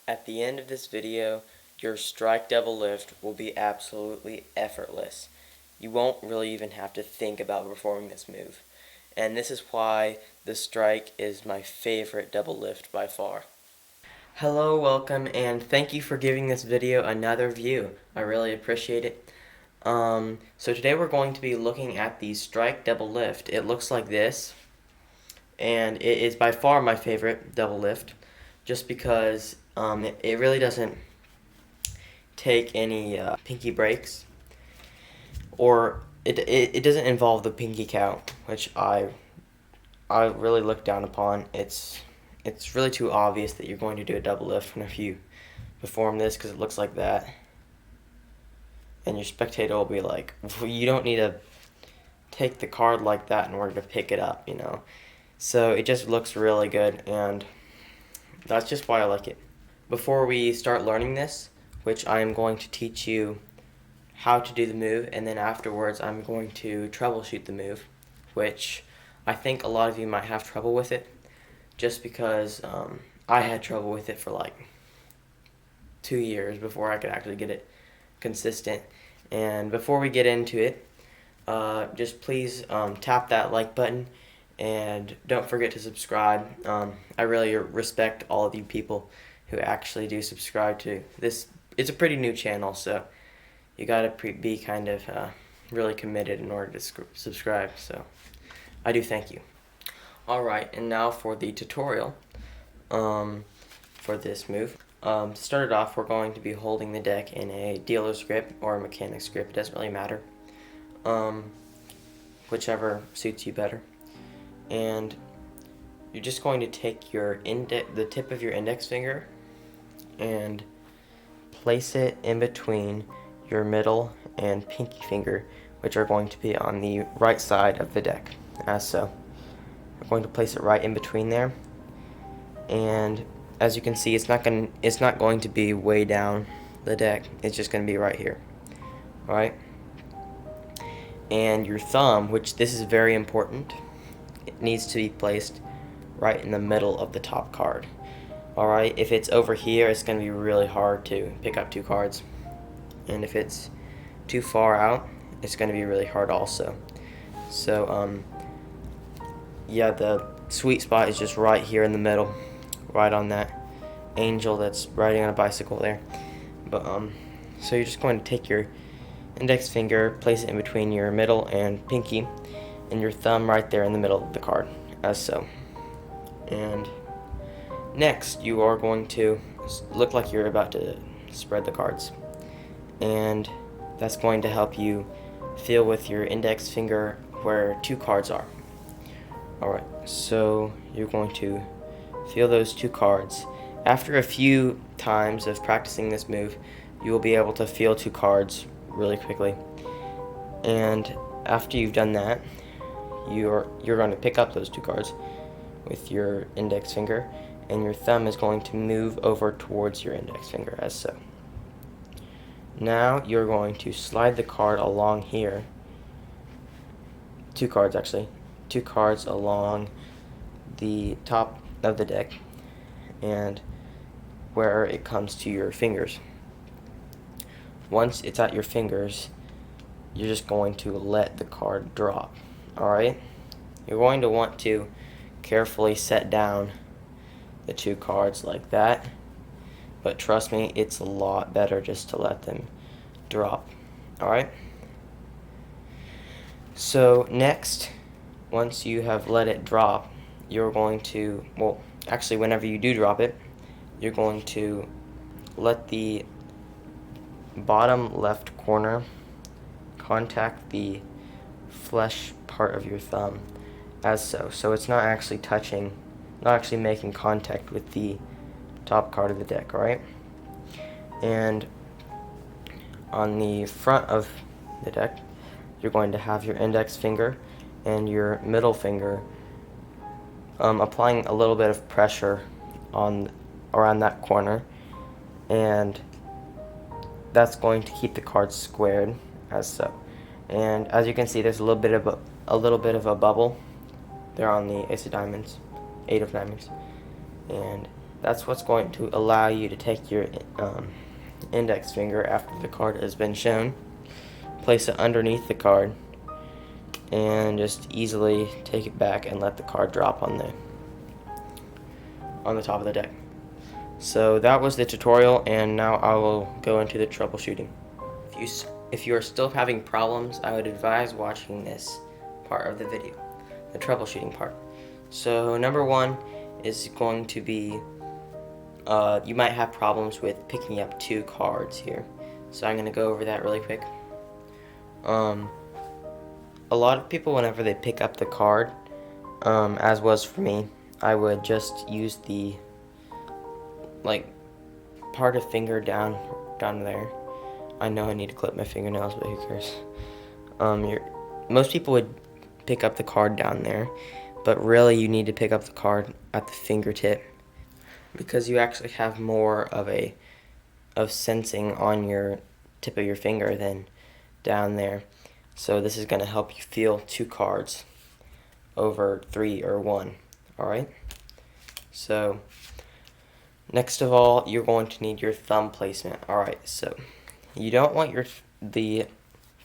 At the end of this video, your strike double lift will be absolutely effortless. You won't really even have to think about performing this move. And this is why the strike is my favorite double lift by far. Hello, welcome, and thank you for giving this video another view. I really appreciate it. So today we're going to be looking at the strike double lift. It looks like this, and it is by far my favorite double lift, just because it really doesn't take any pinky breaks, or it doesn't involve the pinky count, which I really look down upon. It's really too obvious that you're going to do a double lift whenever you perform this, because it looks like that, and your spectator will be like, well, you don't need to take the card like that in order to pick it up, you know. So it just looks really good, and that's just why I like it. Before we start learning this, which I am going to teach you how to do the move, and then afterwards I'm going to troubleshoot the move, which I think a lot of you might have trouble with it, just because I had trouble with it for like 2 years before I could actually get it consistent. And before we get into it, just please tap that like button, and don't forget to subscribe. I really respect all of you people who actually do subscribe to this. It's a pretty new channel, so you gotta be kind of really committed in order to subscribe, so I do thank you. Alright, and now for the tutorial for this move. To start it off, we're going to be holding the deck in a dealer's grip or a mechanic's grip. It doesn't really matter, whichever suits you better. And you're just going to take the tip of your index finger and place it in between your middle and pinky finger, which are going to be on the right side of the deck, as so. We're going to place it right in between there, and as you can see, it's not going to be way down the deck. It's just going to be right here. All right. And your thumb, which this is very important, it needs to be placed right in the middle of the top card. Alright, if it's over here, it's going to be really hard to pick up 2 cards. And if it's too far out, it's going to be really hard also. So, yeah, the sweet spot is just right here in the middle, right on that angel that's riding on a bicycle there. But, so you're just going to take your index finger, place it in between your middle and pinky, and your thumb right there in the middle of the card, as so. And next, you are going to look like you're about to spread the cards, and that's going to help you feel with your index finger where 2 cards are. Alright, so you're going to feel those 2 cards. After a few times of practicing this move, you will be able to feel 2 cards really quickly. And after you've done that, you're going to pick up those 2 cards with your index finger, and your thumb is going to move over towards your index finger, as so. Now you're going to slide the card along here. 2 cards actually. 2 cards along the top of the deck, and where it comes to your fingers. Once it's at your fingers, you're just going to let the card drop. Alright? You're going to want to carefully set down the 2 cards like that, but trust me, it's a lot better just to let them drop. Alright? So next, once you have let it drop, you're going to, well, actually whenever you do drop it, you're going to let the bottom left corner contact the flesh part of your thumb, as so. So it's not actually touching, not actually making contact with the top card of the deck, alright? And on the front of the deck, you're going to have your index finger and your middle finger applying a little bit of pressure around that corner, and that's going to keep the cards squared, as so. And as you can see, there's a little bit of a bubble there on the ace of diamonds, 8 of diamonds, and That's what's going to allow you to take your index finger after the card has been shown, place it underneath the card, and just easily take it back and let the card drop on the top of the deck. So that was the tutorial, and now I will go into the troubleshooting. If you are still having problems, I would advise watching this part of the video, the troubleshooting part. So number one is going to be you might have problems with picking up two cards here. So I'm going to go over that really quick. A lot of people, whenever they pick up the card, as was for me, I would just use the part of finger down there. I know I need to clip my fingernails, but who cares? Most people would pick up the card down there, but really you need to pick up the card at the fingertip, because you actually have more of sensing on your tip of your finger than down there. So this is going to help you feel two cards over 3 or 1. Alright? So next of all, you're going to need your thumb placement. Alright, so you don't want the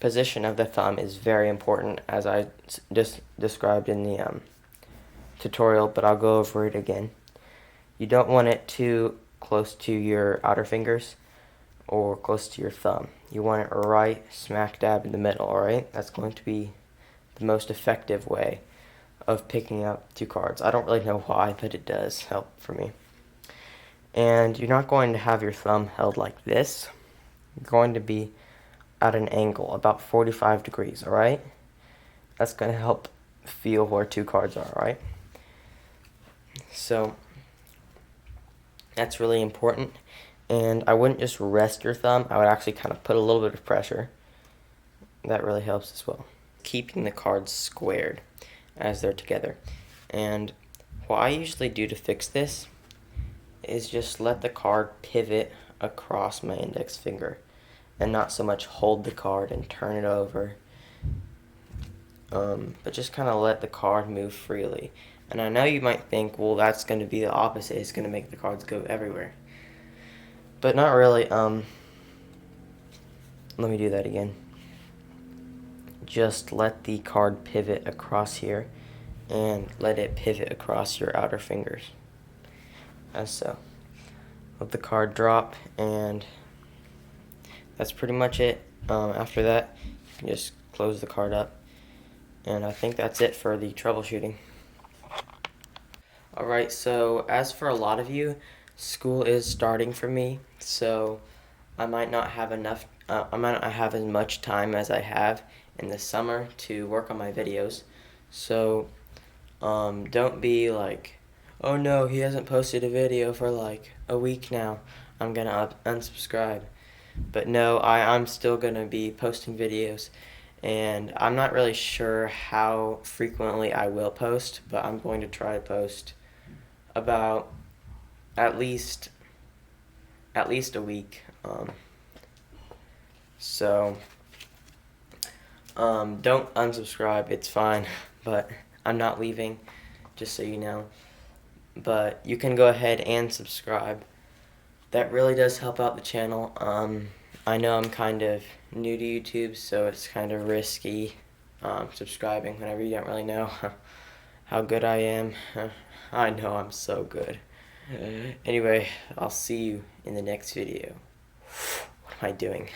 position of the thumb is very important, as I just described in the tutorial, but I'll go over it again. You don't want it too close to your outer fingers or close to your thumb. You want it right smack dab in the middle, alright? That's going to be the most effective way of picking up two cards. I don't really know why, but it does help for me. And you're not going to have your thumb held like this. You're going to be at an angle, about 45 degrees, alright? That's going to help feel where two cards are, alright? So that's really important. And I wouldn't just rest your thumb, I would actually kind of put a little bit of pressure. That really helps as well. Keeping the cards squared as they're together. And what I usually do to fix this is just let the card pivot across my index finger and not so much hold the card and turn it over, but just kind of let the card move freely. And I know you might think, well, that's going to be the opposite, it's going to make the cards go everywhere. But not really. Let me do that again. Just let the card pivot across here and let it pivot across your outer fingers, as so. Let the card drop, and that's pretty much it. After that, you can just close the card up, and I think that's it for the troubleshooting. Alright, so as for a lot of you, school is starting for me, so I might not have as much time as I have in the summer to work on my videos. So don't be like, oh no, he hasn't posted a video for like a week now, I'm gonna unsubscribe. But no, I'm still gonna be posting videos, and I'm not really sure how frequently I will post, but I'm going to try to post about at least a week. So don't unsubscribe, it's fine, but I'm not leaving, just so you know. But you can go ahead and subscribe. That really does help out the channel. I know I'm kind of new to YouTube, so it's kind of risky subscribing whenever you don't really know how good I am. I know I'm so good. Anyway, I'll see you in the next video. What am I doing?